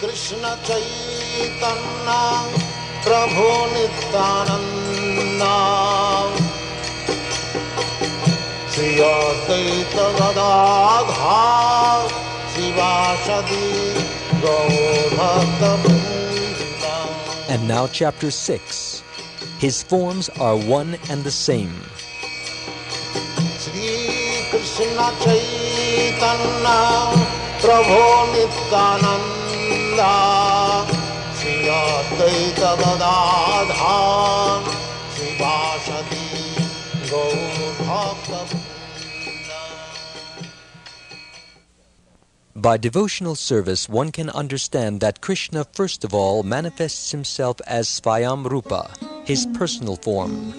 Krishna Chaitanya Prabhu Nityananda Shri Advaita Gadadhar Sivasadi Gaur Bhakta Vrinda. And now chapter 6. His forms are one and the same. Shri Krishna Chaitanya Prabhu Nityananda Shri Advaita Gadadhar Sivasadi Gaur Bhakta Vrinda. By devotional service, one can understand that Krishna first of all manifests himself as Svayam Rupa, his personal form,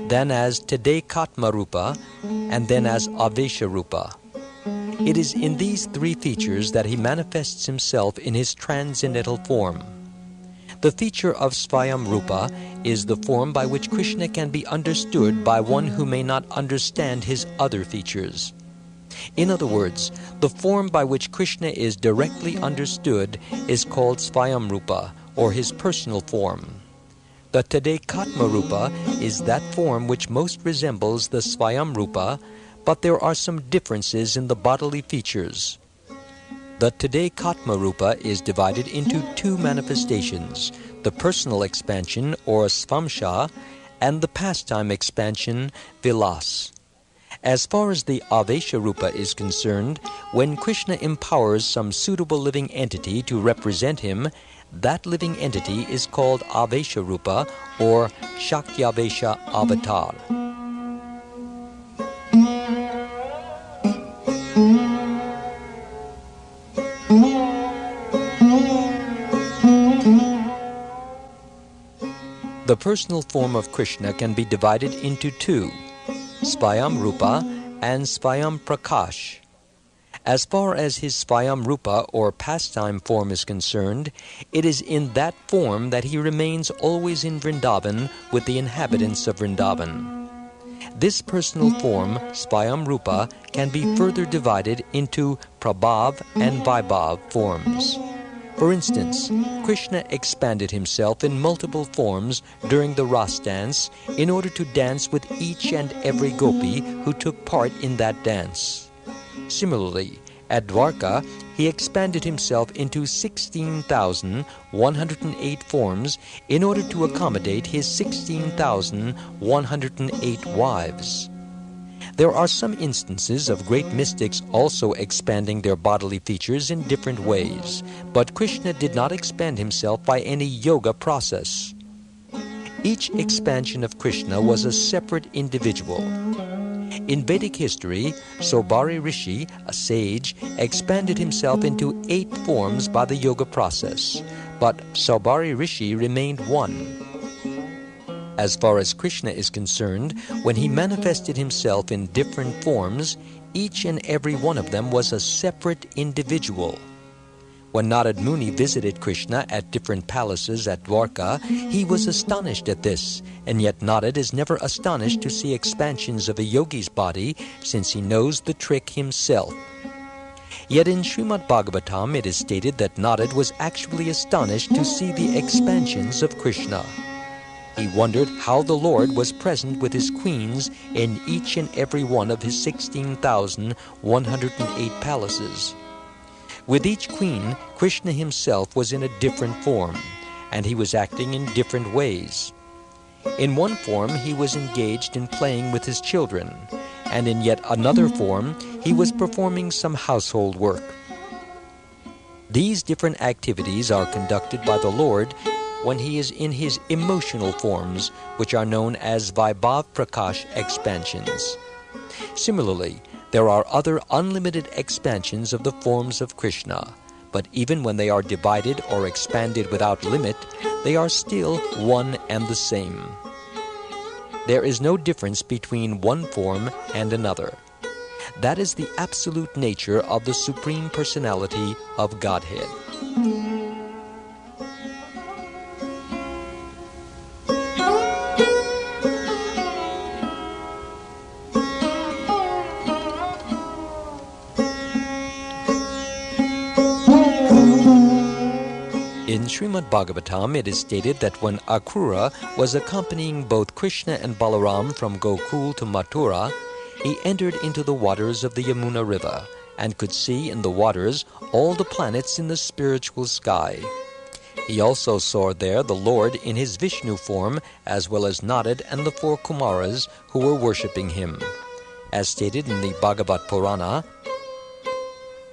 then as Tadekatma Rupa, and then as Avesha Rupa. It is in these three features that he manifests himself in his transcendental form. The feature of Svayam Rupa is the form by which Krishna can be understood by one who may not understand his other features. In other words, the form by which Krishna is directly understood is called Svayam Rupa, or his personal form. The Tadekatma Rupa is that form which most resembles the Svayam Rupa, but there are some differences in the bodily features. The Tadekatma Rupa is divided into two manifestations, the personal expansion, or Svamsha, and the pastime expansion, Vilas. As far as the Avesha Rupa is concerned, when Krishna empowers some suitable living entity to represent him, that living entity is called Avesha Rupa, or Shakyavesha Avatar. The personal form of Krishna can be divided into two, Svayam Rupa and Svayam Prakash. As far as his Svayam Rupa, or pastime form, is concerned, it is in that form that he remains always in Vrindavan with the inhabitants of Vrindavan. This personal form, Svayam Rupa, can be further divided into Prabhav and Vaibhav forms. For instance, Krishna expanded himself in multiple forms during the Ras dance in order to dance with each and every gopi who took part in that dance. Similarly, at Dwarka, he expanded himself into 16,108 forms in order to accommodate his 16,108 wives. There are some instances of great mystics also expanding their bodily features in different ways, but Krishna did not expand himself by any yoga process. Each expansion of Krishna was a separate individual. In Vedic history, Saubhari Rishi, a sage, expanded himself into 8 forms by the yoga process, but Saubhari Rishi remained one. As far as Krishna is concerned, when he manifested himself in different forms, each and every one of them was a separate individual. When Narad Muni visited Krishna at different palaces at Dwarka, he was astonished at this, and yet Narad is never astonished to see expansions of a yogi's body, since he knows the trick himself. Yet in Srimad Bhagavatam it is stated that Narad was actually astonished to see the expansions of Krishna. He wondered how the Lord was present with his queens in each and every one of his 16,108 palaces. With each queen, Krishna himself was in a different form, and he was acting in different ways. In one form, he was engaged in playing with his children, and in yet another form, he was performing some household work. These different activities are conducted by the Lord when he is in his emotional forms, which are known as Vaibhav Prakash expansions. Similarly, there are other unlimited expansions of the forms of Krishna, but even when they are divided or expanded without limit, they are still one and the same. There is no difference between one form and another. That is the absolute nature of the Supreme Personality of Godhead. In Srimad Bhagavatam, it is stated that when Akrura was accompanying both Krishna and Balaram from Gokul to Mathura, he entered into the waters of the Yamuna river and could see in the waters all the planets in the spiritual sky. He also saw there the Lord in his Vishnu form, as well as Narad and the 4 Kumaras who were worshipping him. As stated in the Bhagavat Purana,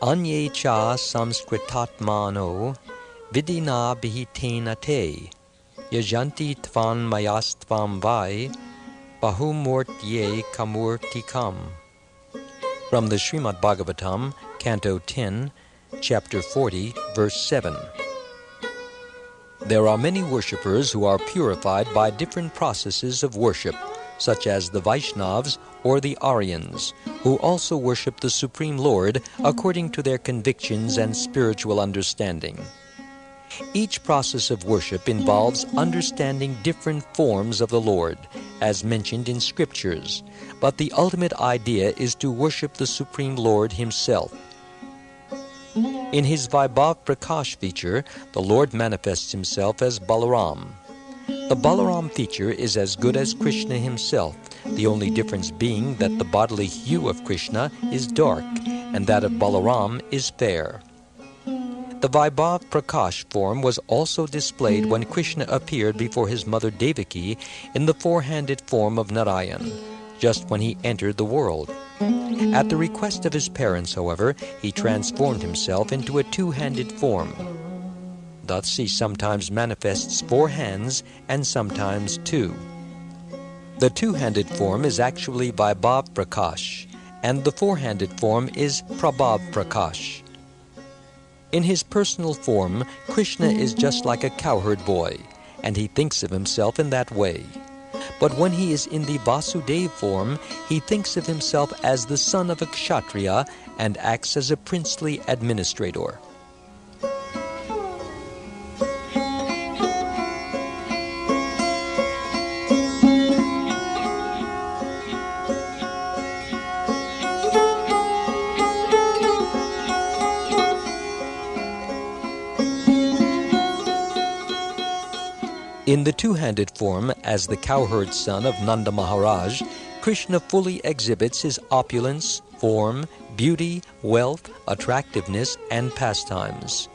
Anye cha samskritatmano vidina bihitena te yajanti tvan mayastvam vai bahumurtye kamurtikam. From the Srimad Bhagavatam, Canto 10, Chapter 40, Verse 7. There are many worshippers who are purified by different processes of worship, such as the Vaishnavas or the Aryans, who also worship the Supreme Lord according to their convictions and spiritual understanding. Each process of worship involves understanding different forms of the Lord, as mentioned in scriptures, but the ultimate idea is to worship the Supreme Lord Himself. In his Vaibhav Prakash feature, the Lord manifests Himself as Balaram. The Balaram feature is as good as Krishna himself, the only difference being that the bodily hue of Krishna is dark and that of Balaram is fair. The Vaibhav Prakash form was also displayed when Krishna appeared before his mother Devaki in the 4-handed form of Narayan, just when he entered the world. At the request of his parents, however, he transformed himself into a 2-handed form. Thus he sometimes manifests 4 hands and sometimes 2. The 2-handed form is actually Vaibhav Prakash, and the 4-handed form is Prabhav Prakash. In his personal form, Krishna is just like a cowherd boy, and he thinks of himself in that way. But when he is in the Vasudeva form, he thinks of himself as the son of a kshatriya and acts as a princely administrator. In the 2-handed form, as the cowherd son of Nanda Maharaj, Krishna fully exhibits his opulence, form, beauty, wealth, attractiveness, and pastimes.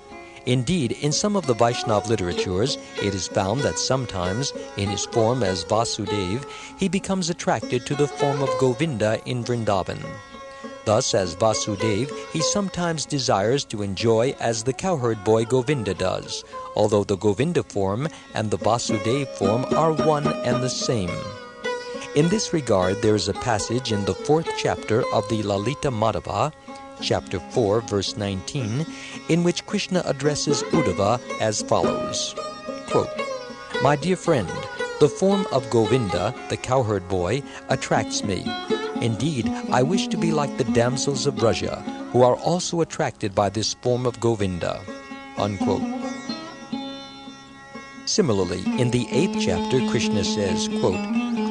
Indeed, in some of the Vaishnava literatures, it is found that sometimes, in his form as Vasudeva, he becomes attracted to the form of Govinda in Vrindavan. Thus, as Vasudeva, he sometimes desires to enjoy as the cowherd boy Govinda does, although the Govinda form and the Vasudeva form are one and the same. In this regard, there is a passage in the 4th chapter of the Lalita Madhava, chapter 4, verse 19, in which Krishna addresses Uddhava as follows, quote, "My dear friend, the form of Govinda, the cowherd boy, attracts me. Indeed, I wish to be like the damsels of Braja, who are also attracted by this form of Govinda." Unquote. Similarly, in the 8th chapter, Krishna says, quote,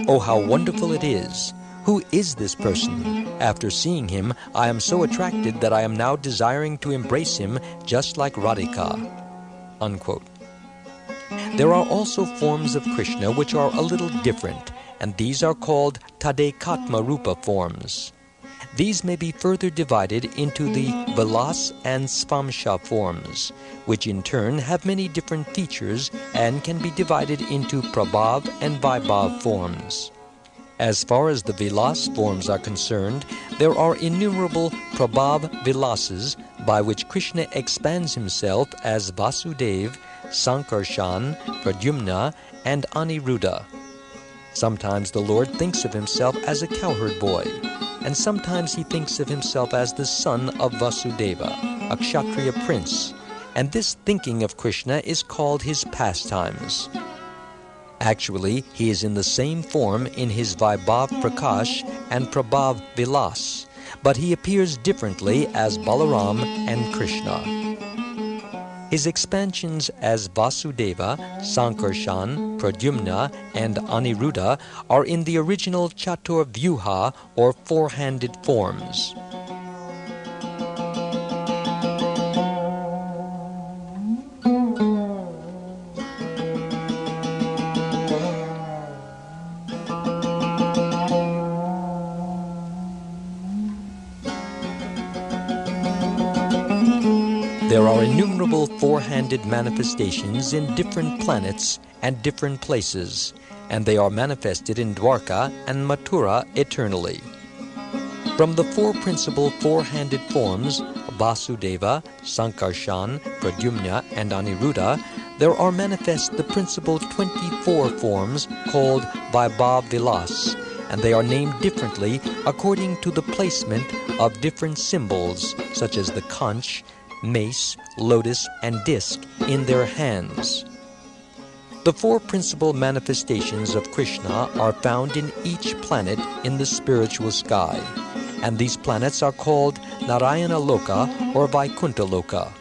"Oh, how wonderful it is! Who is this person? After seeing him, I am so attracted that I am now desiring to embrace him just like Radhika." Unquote. There are also forms of Krishna which are a little different, and these are called Tadekatma Rupa forms. These may be further divided into the Vilas and Svamsha forms, which in turn have many different features and can be divided into Prabhav and Vaibhav forms. As far as the Vilas forms are concerned, there are innumerable Prabhav Vilasas by which Krishna expands himself as Vasudeva, Sankarshan, Pradyumna, and Aniruddha. Sometimes the Lord thinks of himself as a cowherd boy, and sometimes he thinks of himself as the son of Vasudeva, a Kshatriya prince, and this thinking of Krishna is called his pastimes. Actually, he is in the same form in his Vaibhav Prakash and Prabhav Vilas, but he appears differently as Balaram and Krishna. His expansions as Vasudeva, Sankarshan, Pradyumna, and Aniruddha are in the original Chatur Vyuha or 4-handed forms. innumerable four-handed manifestations in different planets and different places, and they are manifested in Dwarka and Mathura eternally. From the four principal four-handed forms, Vasudeva, Sankarshan, Pradyumna, and Aniruddha, there are manifest the principal 24 forms called Vaibhav Vilas, and they are named differently according to the placement of different symbols, such as the conch, mace, lotus, and disc in their hands. The four principal manifestations of Krishna are found in each planet in the spiritual sky, and these planets are called Narayana Loka or Vaikuntha Loka.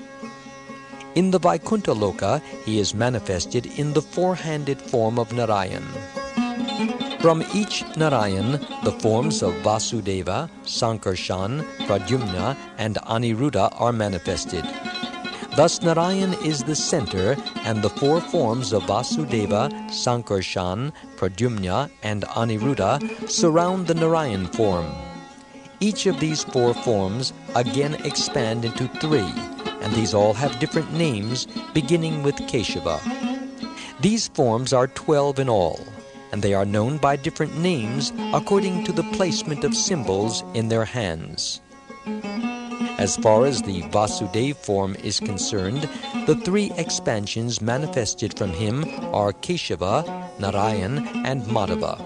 In the Vaikuntha Loka, he is manifested in the four-handed form of Narayan. From each Narayan, the forms of Vasudeva, Sankarshan, Pradyumna, and Aniruddha are manifested. Thus Narayan is the center, and the four forms of Vasudeva, Sankarshan, Pradyumna, and Aniruddha surround the Narayan form. Each of these four forms again expand into three, and these all have different names, beginning with Keshava. These forms are 12 in all, and they are known by different names according to the placement of symbols in their hands. As far as the Vasudeva form is concerned, the three expansions manifested from him are Keshava, Narayan, and Madhava.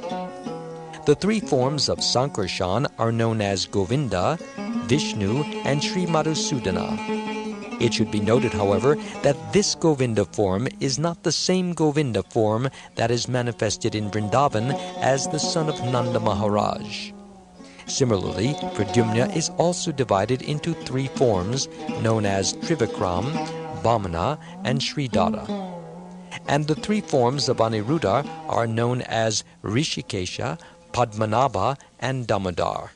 The three forms of Sankarshan are known as Govinda, Vishnu, and Sri Madhusudana. It should be noted, however, that this Govinda form is not the same Govinda form that is manifested in Vrindavan as the son of Nanda Maharaj. Similarly, Pradyumna is also divided into three forms known as Trivikram, Vamana, and Sridhara. And the three forms of Aniruddha are known as Rishikesha, Padmanabha, and Damodar.